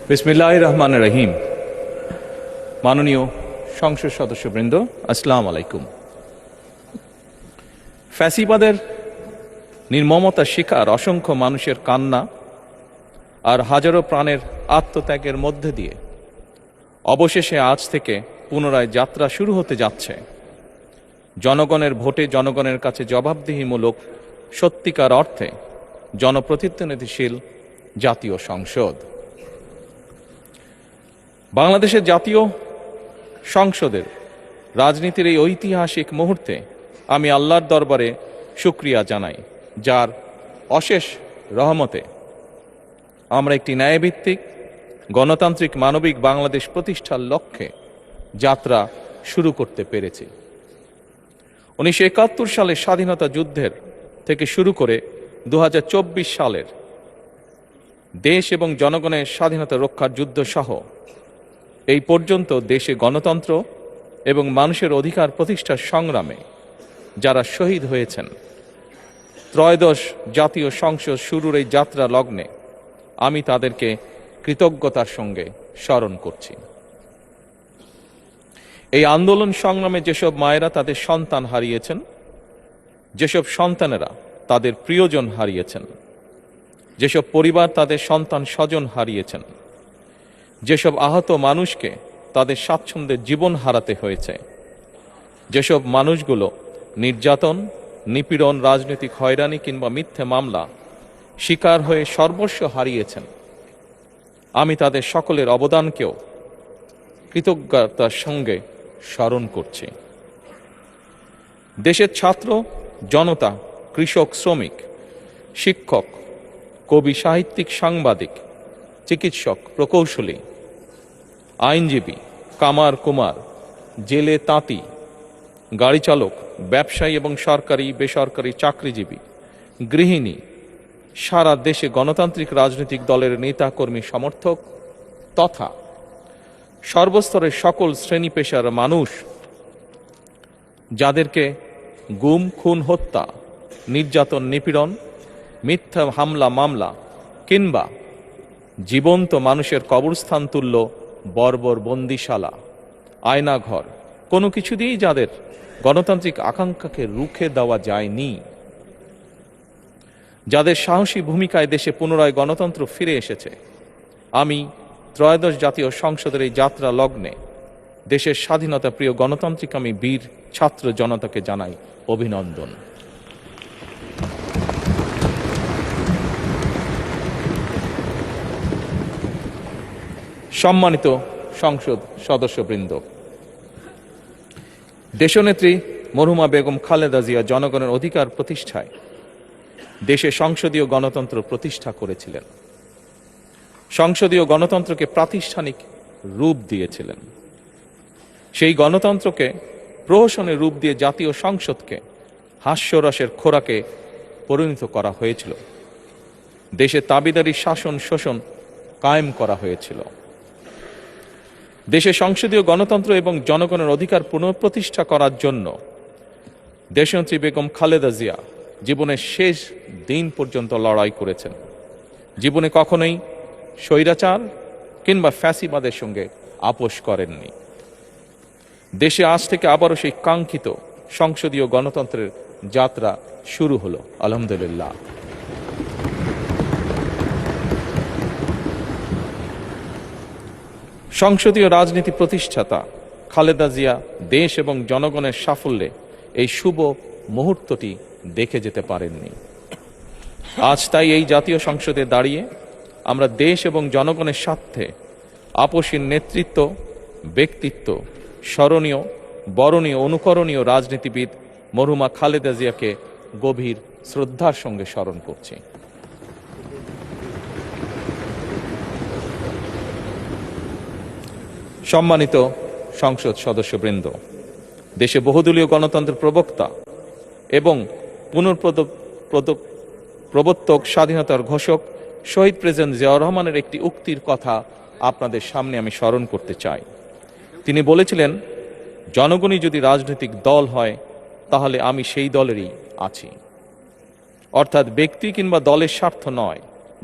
বিসমিল্লাহির রহমানির রহিম। মাননীয় সংসদ সদস্যবৃন্দ, আসসালামু আলাইকুম। ফ্যাসিবাদের নির্মমতার শিকার অসংখ্য মানুষের কান্না আর হাজারো প্রাণের আত্মত্যাগের মধ্যে দিয়ে অবশেষে আজ থেকে পুনরায় যাত্রা শুরু হতে যাচ্ছে জনগণের ভোটে জনগণের কাছে জবাবদিহিমূলক সত্যিকার অর্থে জনপ্রতিনিধিশীল জাতীয় সংসদ। বাংলাদেশের জাতীয় সংসদের রাজনীতির এই ঐতিহাসিক মুহূর্তে আমি আল্লাহর দরবারে শুকরিয়া জানাই, যার অশেষ রহমতে আমরা একটি ন্যায়ভিত্তিক গণতান্ত্রিক মানবিক বাংলাদেশ প্রতিষ্ঠার লক্ষ্যে যাত্রা শুরু করতে পেরেছি। 1971 সালের স্বাধীনতা যুদ্ধের থেকে শুরু করে 2024 সালের দেশ এবং জনগণের স্বাধীনতা রক্ষার যুদ্ধ সহ এই পর্যন্ত দেশে গণতন্ত্র এবং মানুষের অধিকার প্রতিষ্ঠার সংগ্রামে যারা শহীদ হয়েছেন, ত্রয়োদশ জাতীয় সংসদ শুরুর এই যাত্রা লগ্নে আমি তাদেরকে কৃতজ্ঞতার সঙ্গে স্মরণ করছি। এই আন্দোলন সংগ্রামে যেসব মায়েরা তাদের সন্তান হারিয়েছেন, যেসব সন্তানেরা তাদের প্রিয়জন হারিয়েছেন, যেসব পরিবার তাদের সন্তান স্বজন হারিয়েছেন, যেসব আহত মানুষকে তাদের স্বাচ্ছন্দ্যের জীবন হারাতে হয়েছে, যেসব মানুষগুলো নির্যাতন, নিপীড়ন, রাজনৈতিক হয়রানি কিংবা মিথ্যে মামলা শিকার হয়ে সর্বস্ব হারিয়েছেন, আমি তাদের সকলের অবদানকেও কৃতজ্ঞতার সঙ্গে স্মরণ করছি। দেশের ছাত্র জনতা, কৃষক, শ্রমিক, শিক্ষক, কবি, সাহিত্যিক, সাংবাদিক, চিকিৎসক, প্রকৌশলী, আইনজীবী, কামার কুমার, জেলে তাঁতি, গাড়ি চালক, ব্যবসায়ী এবং সরকারি বেসরকারি চাকরিজীবী, গৃহিণী, সারা দেশে গণতান্ত্রিক রাজনৈতিক দলের নেতা কর্মী সমর্থক তথা সর্বস্তরের সকল শ্রেণী পেশার মানুষ যাদেরকে গুম, খুন, হত্যা, নির্যাতন, নিপীড়ন, মিথ্যা হামলা মামলা কিংবা জীবন্ত মানুষের কবরস্থান তুল্য বর্বর বন্দিশালা, আয়নাঘর, কোনো কিছু দিয়েই যাদের গণতান্ত্রিক আকাঙ্ক্ষাকে রুখে দেওয়া যায়নি, যাদের সাহসী ভূমিকায় দেশে পুনরায় গণতন্ত্র ফিরে এসেছে, আমি ত্রয়োদশ জাতীয় সংসদের এই যাত্রা লগ্নে দেশের স্বাধীনতা প্রিয় গণতান্ত্রিকামী বীর ছাত্র জনতাকে জানাই অভিনন্দন। সম্মানিত সংসদ সদস্যবৃন্দ, দেশনেত্রী মরহুমা বেগম খালেদা জিয়া জনগণের অধিকার প্রতিষ্ঠায় দেশে সংসদীয় গণতন্ত্র প্রতিষ্ঠা করেছিলেন, সংসদীয় গণতন্ত্রকে প্রাতিষ্ঠানিক রূপ দিয়েছিলেন। সেই গণতন্ত্রকে প্রহসনের রূপ দিয়ে জাতীয় সংসদকে হাস্যরসের খোরাকে পরিণত করা হয়েছিল। দেশে তাবিদারি শাসন শোষণ কায়েম করা হয়েছিল। দেশে সংসদীয় গণতন্ত্র এবং জনগণের অধিকার পুনঃপ্রতিষ্ঠা করার জন্য দেশনেত্রী বেগম খালেদা জিয়া জীবনের শেষ দিন পর্যন্ত লড়াই করেছেন। জীবনে কখনোই স্বৈরাচার কিংবা ফ্যাসিবাদের সঙ্গে আপোষ করেননি। দেশে আজ থেকে আবারও সেই কাঙ্ক্ষিত সংসদীয় গণতন্ত্রের যাত্রা শুরু হলো, আলহামদুলিল্লাহ। সংসদীয় রাজনীতি প্রতিষ্ঠাতা খালেদা জিয়া দেশ এবং জনগণের সাফল্যে এই শুভ মুহূর্তটি দেখে যেতে পারেননি। আজ তাই এই জাতীয় সংসদে দাঁড়িয়ে আমরা দেশ এবং জনগণের স্বার্থে আপসীর নেতৃত্ব, ব্যক্তিত্ব, স্মরণীয়, বরণীয়, অনুকরণীয় রাজনীতিবিদ মরহুমা খালেদা জিয়াকে গভীর শ্রদ্ধার সঙ্গে স্মরণ করছি। সম্মানিত সংসদ সদস্যবৃন্দ, দেশে বহুদলীয় গণতন্ত্রের প্রবক্তা এবং প্রবর্তক, স্বাধীনতার ঘোষক শহীদ প্রেসিডেন্ট জিয়াউর রহমানের একটি উক্তির কথা আপনাদের সামনে আমি স্মরণ করতে চাই। তিনি বলেছিলেন, জনগণই যদি রাজনৈতিক দল হয় তাহলে আমি সেই দলেরই আছি। অর্থাৎ ব্যক্তি কিংবা দলের স্বার্থ নয়,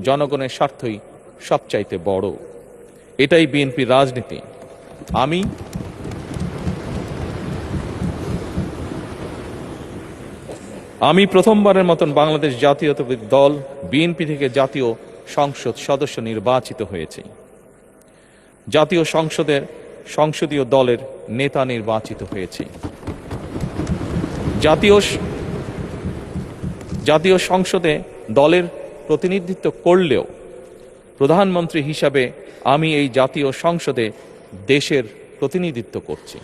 জনগণের স্বার্থই সবচাইতে বড়। এটাই বিএনপির রাজনীতি। আমি প্রথমবারের মতন বাংলাদেশ জাতীয়তাবাদী দল বিএনপি থেকে জাতীয় সংসদ সদস্য নির্বাচিত হয়েছি। জাতীয় সংসদীয় দলের নেতা নির্বাচিত হয়েছি। জাতীয় সংসদে দলের প্রতিনিধিত্ব করলেও প্রধানমন্ত্রী হিসাবে আমি এই জাতীয় সংসদে দেশের প্রতিনিধিত্ব করছি।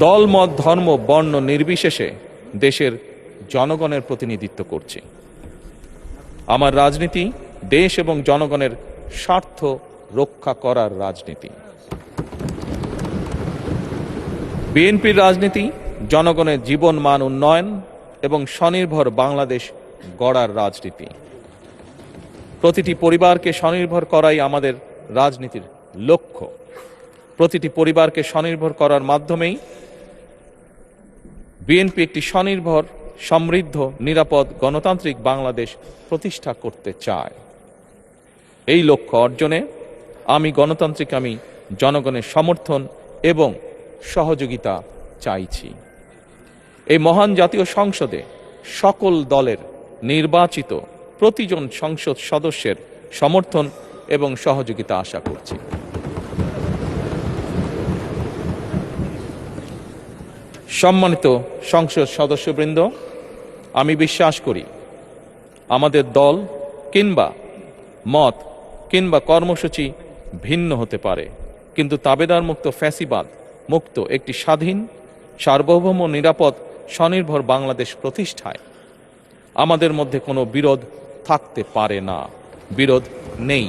দল, মত, ধর্ম, বর্ণ নির্বিশেষে দেশের জনগণের প্রতিনিধিত্ব করছি। আমার রাজনীতি দেশ এবং জনগণের স্বার্থ রক্ষা করার রাজনীতি। বিএনপির রাজনীতি জনগণের জীবন মান উন্নয়ন এবং স্বনির্ভর বাংলাদেশ গড়ার রাজনীতি। প্রতিটি পরিবারকে স্বনির্ভর করাই আমাদের রাজনীতির লক্ষ্য। প্রতিটি পরিবারকে স্বনির্ভর করার মাধ্যমেই বিএনপি একটি স্বনির্ভর, সমৃদ্ধ, নিরাপদ, গণতান্ত্রিক বাংলাদেশ প্রতিষ্ঠা করতে চায়। এই লক্ষ্য অর্জনে আমি জনগণের সমর্থন এবং সহযোগিতা চাইছি। এই মহান জাতীয় সংসদে সকল দলের নির্বাচিত প্রতিজন সংসদ সদস্যের সমর্থন এবং সহযোগিতা আশা করছি। সম্মানিত সংসদ সদস্যবৃন্দ, আমি বিশ্বাস করি আমাদের দল কিংবা মত কিংবা কর্মসূচি ভিন্ন হতে পারে, কিন্তু তাবেদার মুক্ত, ফ্যাসিবাদ মুক্ত একটি স্বাধীন, সার্বভৌম, নিরাপদ, স্বনির্ভর বাংলাদেশ প্রতিষ্ঠায় আমাদের মধ্যে কোনো বিরোধ থাকতে পারে না, বিরোধ নেই।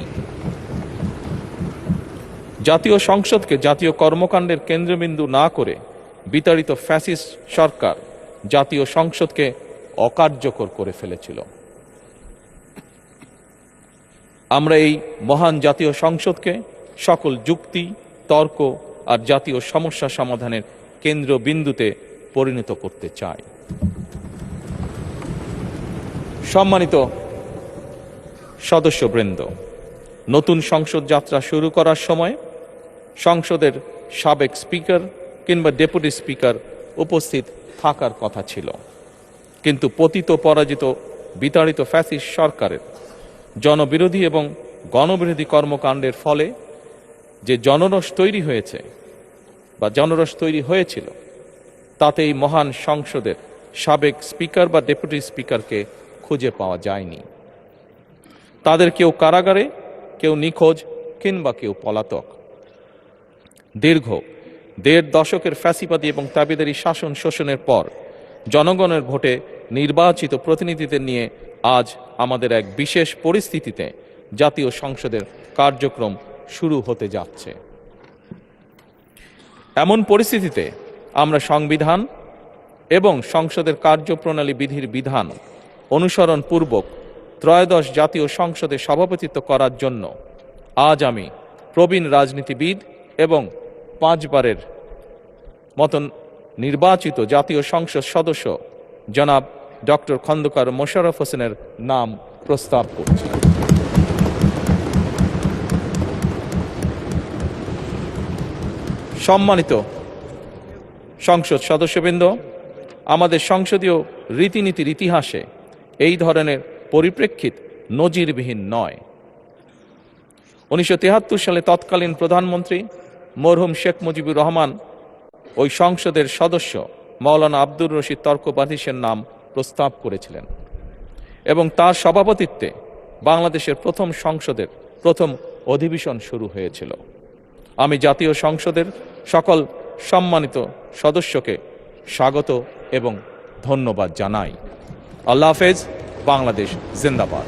জাতীয় সংসদকে জাতীয় কর্মকাণ্ডের কেন্দ্রবিন্দু না করে বিতাড়িত ফ্যাসিস্ট সরকার জাতীয় সংসদকে অকার্যকর করে ফেলেছিল। আমরা এই মহান জাতীয় সংসদকে সকল যুক্তি, তর্ক আর জাতীয় সমস্যা সমাধানের কেন্দ্রবিন্দুতে পরিণত করতে চাই। সম্মানিত সদস্যবৃন্দ, নতুন সংসদ যাত্রা শুরু করার সময় সংসদের সাবেক স্পিকার কিংবা ডেপুটি স্পিকার উপস্থিত থাকার কথা ছিল, কিন্তু পতিত, পরাজিত, বিতাড়িত ফ্যাসিস্ট সরকারের জনবিরোধী এবং গণবিরোধী কর্মকাণ্ডের ফলে যে জনরোষ তৈরি হয়েছিল তাতে এই মহান সংসদের সাবেক স্পিকার বা ডেপুটি স্পিকারকে খুঁজে পাওয়া যায়নি। তাদের কেউ কারাগারে, কেউ নিখোঁজ কিংবা কেউ পলাতক। দীর্ঘ ১.৫ দশকের ফ্যাসিবাদী এবং তাবেদারি শাসন শোষণের পর জনগণের ভোটে নির্বাচিত প্রতিনিধিদের নিয়ে আজ আমাদের এক বিশেষ পরিস্থিতিতে জাতীয় সংসদের কার্যক্রম শুরু হতে যাচ্ছে। এমন পরিস্থিতিতে আমরা সংবিধান এবং সংসদের কার্যপ্রণালী বিধির বিধান অনুসরণ পূর্বক ত্রয়োদশ জাতীয় সংসদে সভাপতিত্ব করার জন্য আজ আমি প্রবীণ রাজনীতিবিদ এবং 5 বারের মতন নির্বাচিত জাতীয় সংসদ সদস্য জনাব ডক্টর খন্দকার মোশাররফ হোসেনের নাম প্রস্তাব করছি। সম্মানিত সংসদ সদস্যবৃন্দ, আমাদের সংসদীয় রীতিনীতির ইতিহাসে এই ধরনের পরিপ্রেক্ষিত নজিরবিহীন নয়। 1973 সালে তৎকালীন প্রধানমন্ত্রী মরহুম শেখ মুজিবুর রহমান ওই সংসদের সদস্য মাওলানা আব্দুর রশিদ তর্কবাধীশের নাম প্রস্তাব করেছিলেন এবং তার সভাপতিত্বে বাংলাদেশের প্রথম সংসদের প্রথম অধিবেশন শুরু হয়েছিল। আমি জাতীয় সংসদের সকল সম্মানিত সদস্যকে স্বাগত এবং ধন্যবাদ জানাই। আল্লাহ হাফেজ। বাংলাদেশ জিন্দাবাদ।